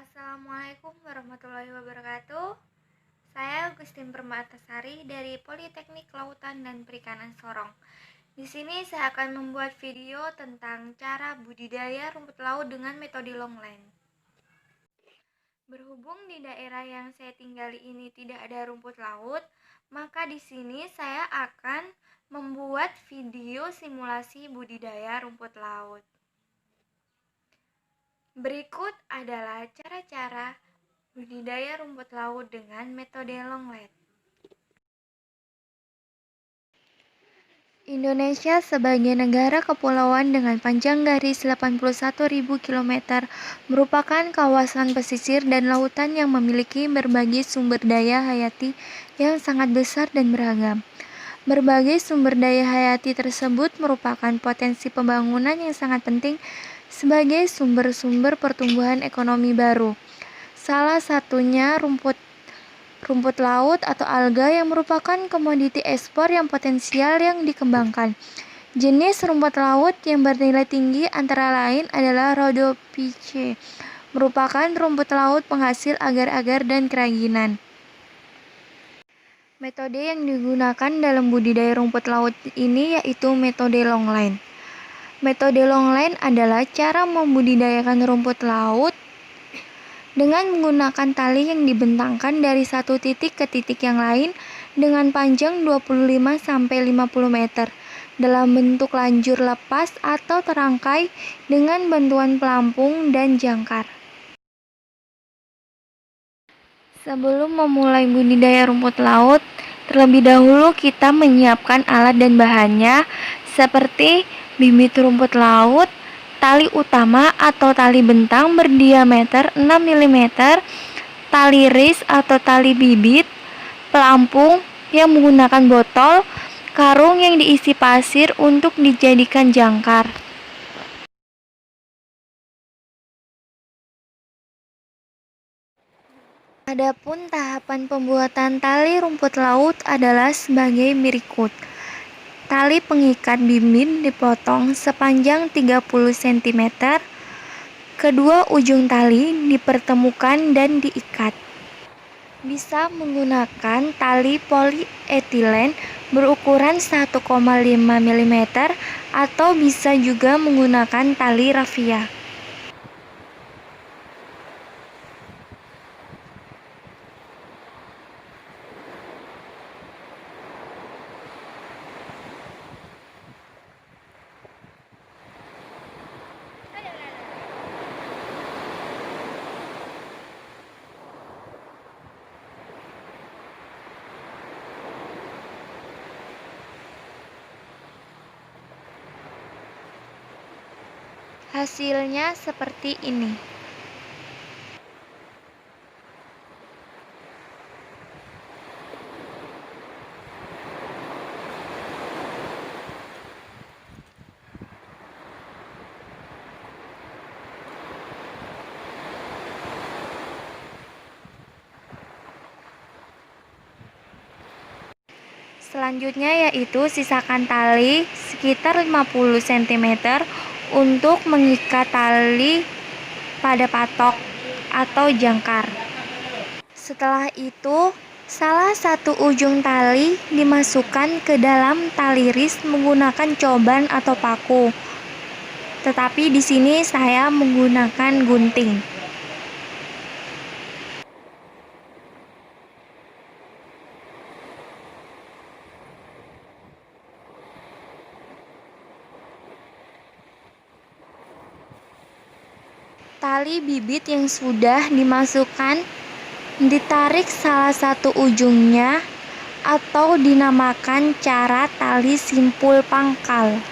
Assalamualaikum warahmatullahi wabarakatuh. Saya Agustin Permatasari dari Politeknik Kelautan dan Perikanan Sorong. Di sini saya akan membuat video tentang cara budidaya rumput laut dengan metode longline. Berhubung di daerah yang saya tinggali ini tidak ada rumput laut, maka di sini saya akan membuat video simulasi budidaya rumput laut. Berikut adalah cara-cara budidaya rumput laut dengan metode longline. Indonesia sebagai negara kepulauan dengan panjang garis 81.000 km merupakan kawasan pesisir dan lautan yang memiliki berbagai sumber daya hayati yang sangat besar dan beragam. Berbagai sumber daya hayati tersebut merupakan potensi pembangunan yang sangat penting sebagai sumber-sumber pertumbuhan ekonomi baru. Salah satunya rumput laut atau alga yang merupakan komoditi ekspor yang potensial yang dikembangkan. Jenis rumput laut yang bernilai tinggi antara lain adalah Rhodophyceae, merupakan rumput laut penghasil agar-agar dan keraginan. Metode yang digunakan dalam budidaya rumput laut ini yaitu metode longline. Metode longline adalah cara membudidayakan rumput laut dengan menggunakan tali yang dibentangkan dari satu titik ke titik yang lain dengan panjang 25-50 meter dalam bentuk lanjur lepas atau terangkai dengan bantuan pelampung dan jangkar. Sebelum memulai budidaya rumput laut, terlebih dahulu kita menyiapkan alat dan bahannya seperti bibit rumput laut, tali utama atau tali bentang berdiameter 6 mm, tali ris atau tali bibit, pelampung yang menggunakan botol, karung yang diisi pasir untuk dijadikan jangkar. Adapun tahapan pembuatan tali rumput laut adalah sebagai berikut. Tali pengikat bibit dipotong sepanjang 30 cm. Kedua ujung tali dipertemukan dan diikat. Bisa menggunakan tali polietilen berukuran 1,5 mm atau bisa juga menggunakan tali rafia. Hasilnya seperti ini. Selanjutnya yaitu sisakan tali sekitar 50 cm untuk mengikat tali pada patok atau jangkar. Setelah itu, salah satu ujung tali dimasukkan ke dalam tali ris menggunakan coban atau paku. Tetapi di sini saya menggunakan gunting. Tali bibit yang sudah dimasukkan ditarik salah satu ujungnya atau dinamakan cara tali simpul pangkal.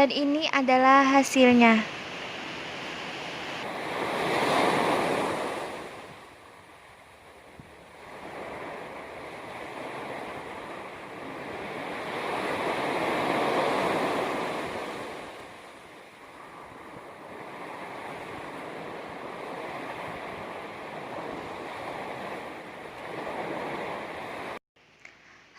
Dan ini adalah hasilnya.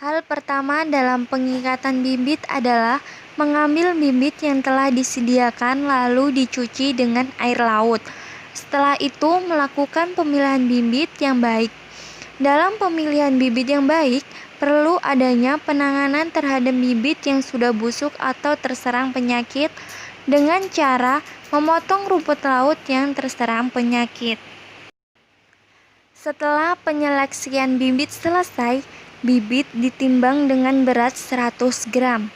Hal pertama dalam pengikatan bibit adalah mengambil bibit yang telah disediakan lalu dicuci dengan air laut. Setelah itu, melakukan pemilihan bibit yang baik. Dalam pemilihan bibit yang baik, perlu adanya penanganan terhadap bibit yang sudah busuk atau terserang penyakit dengan cara memotong rumput laut yang terserang penyakit. Setelah penyeleksian bibit selesai, bibit ditimbang dengan berat 100 gram.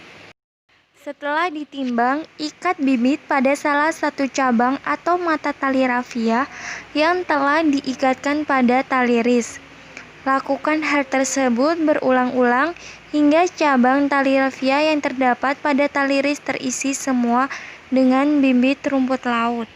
Setelah ditimbang, ikat bibit pada salah satu cabang atau mata tali rafia yang telah diikatkan pada tali ris. Lakukan hal tersebut berulang-ulang hingga cabang tali rafia yang terdapat pada tali ris terisi semua dengan bibit rumput laut.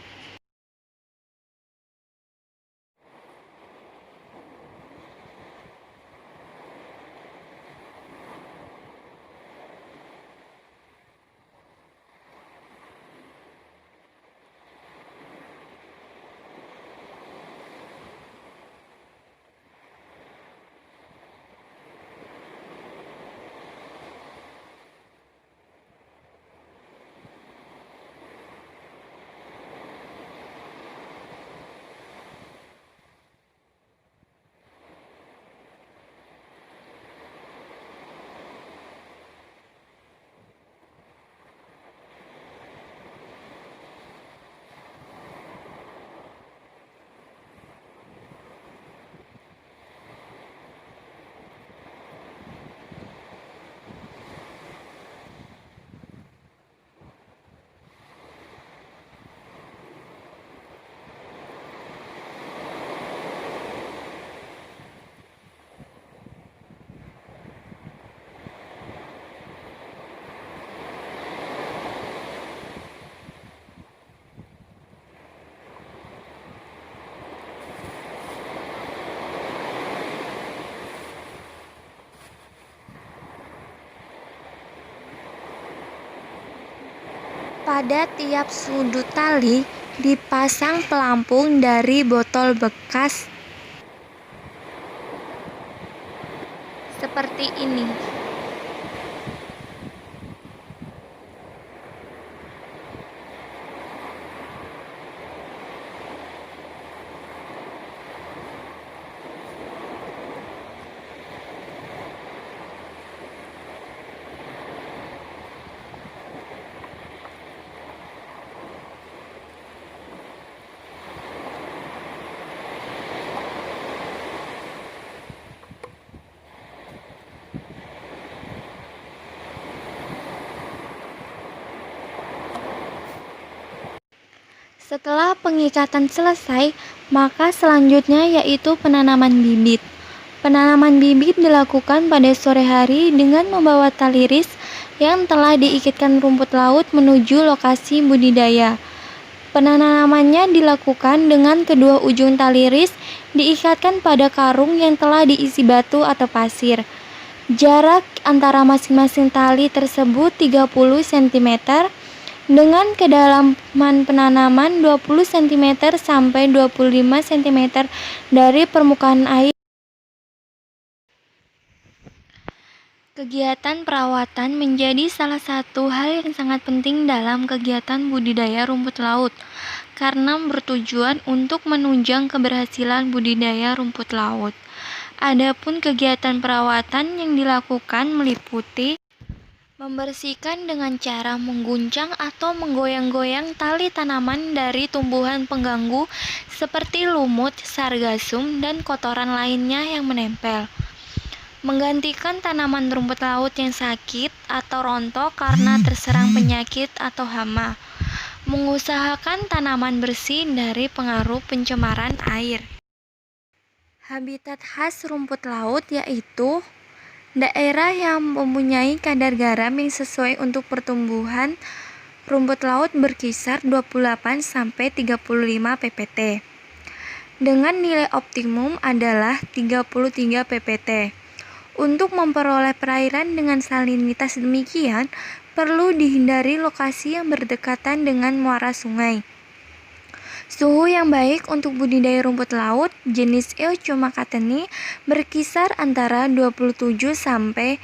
Pada tiap sudut tali dipasang pelampung dari botol bekas seperti ini. Setelah pengikatan selesai, maka selanjutnya yaitu penanaman bibit. Penanaman bibit dilakukan pada sore hari dengan membawa tali ris yang telah diikatkan rumput laut menuju lokasi budidaya. Penanamannya dilakukan dengan kedua ujung tali ris diikatkan pada karung yang telah diisi batu atau pasir. Jarak antara masing-masing tali tersebut 30 cm dengan kedalaman penanaman 20 cm sampai 25 cm dari permukaan air. Kegiatan perawatan menjadi salah satu hal yang sangat penting dalam kegiatan budidaya rumput laut karena bertujuan untuk menunjang keberhasilan budidaya rumput laut. Adapun kegiatan perawatan yang dilakukan meliputi membersihkan dengan cara mengguncang atau menggoyang-goyang tali tanaman dari tumbuhan pengganggu seperti lumut, sargasum, dan kotoran lainnya yang menempel. Menggantikan tanaman rumput laut yang sakit atau rontok karena terserang penyakit atau hama. Mengusahakan tanaman bersih dari pengaruh pencemaran air. Habitat khas rumput laut yaitu daerah yang mempunyai kadar garam yang sesuai untuk pertumbuhan rumput laut berkisar 28-35 ppt. Dengan nilai optimum adalah 33 ppt. Untuk memperoleh perairan dengan salinitas demikian, perlu dihindari lokasi yang berdekatan dengan muara sungai. Suhu yang baik untuk budidaya rumput laut jenis Euchuma cateni berkisar antara 27 sampai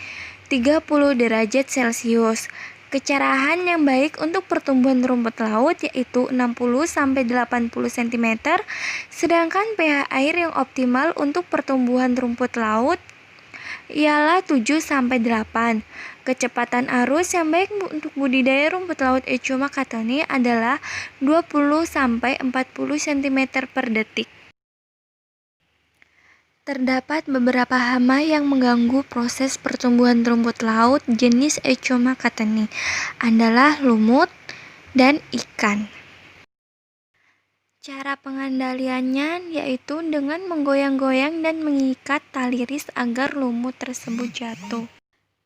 30 derajat Celcius. Kecerahan yang baik untuk pertumbuhan rumput laut yaitu 60 sampai 80 cm, sedangkan pH air yang optimal untuk pertumbuhan rumput laut ialah 7 sampai 8. Kecepatan arus yang baik untuk budidaya rumput laut Euchuma cateni adalah 20 sampai 40 cm per detik. Terdapat beberapa hama yang mengganggu proses pertumbuhan rumput laut jenis Euchuma cateni, adalah lumut dan ikan. Cara pengendaliannya yaitu dengan menggoyang-goyang dan mengikat tali ris agar lumut tersebut jatuh.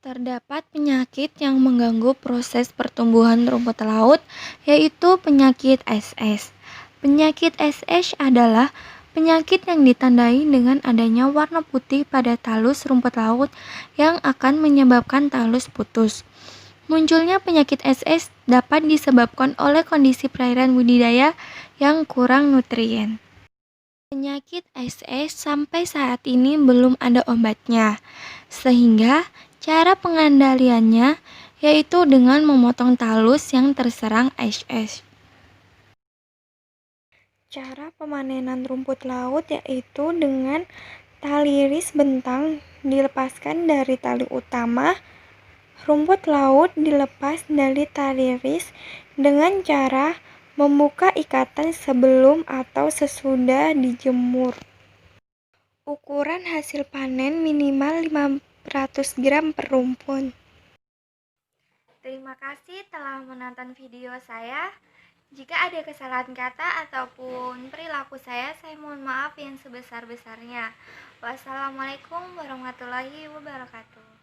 Terdapat penyakit yang mengganggu proses pertumbuhan rumput laut, yaitu penyakit SS. Penyakit SS adalah penyakit yang ditandai dengan adanya warna putih pada talus rumput laut yang akan menyebabkan talus putus. Munculnya penyakit SS dapat disebabkan oleh kondisi perairan budidaya yang kurang nutrien. Penyakit SS sampai saat ini belum ada obatnya, sehingga cara pengendaliannya yaitu dengan memotong talus yang terserang SS. Cara pemanenan rumput laut yaitu dengan tali ris bentang dilepaskan dari tali utama, rumput laut dilepas dari tali ris dengan cara membuka ikatan sebelum atau sesudah dijemur. Ukuran hasil panen minimal 500 gram per rumpun. Terima kasih telah menonton video saya. Jika ada kesalahan kata ataupun perilaku saya mohon maaf yang sebesar-besarnya. Wassalamualaikum warahmatullahi wabarakatuh.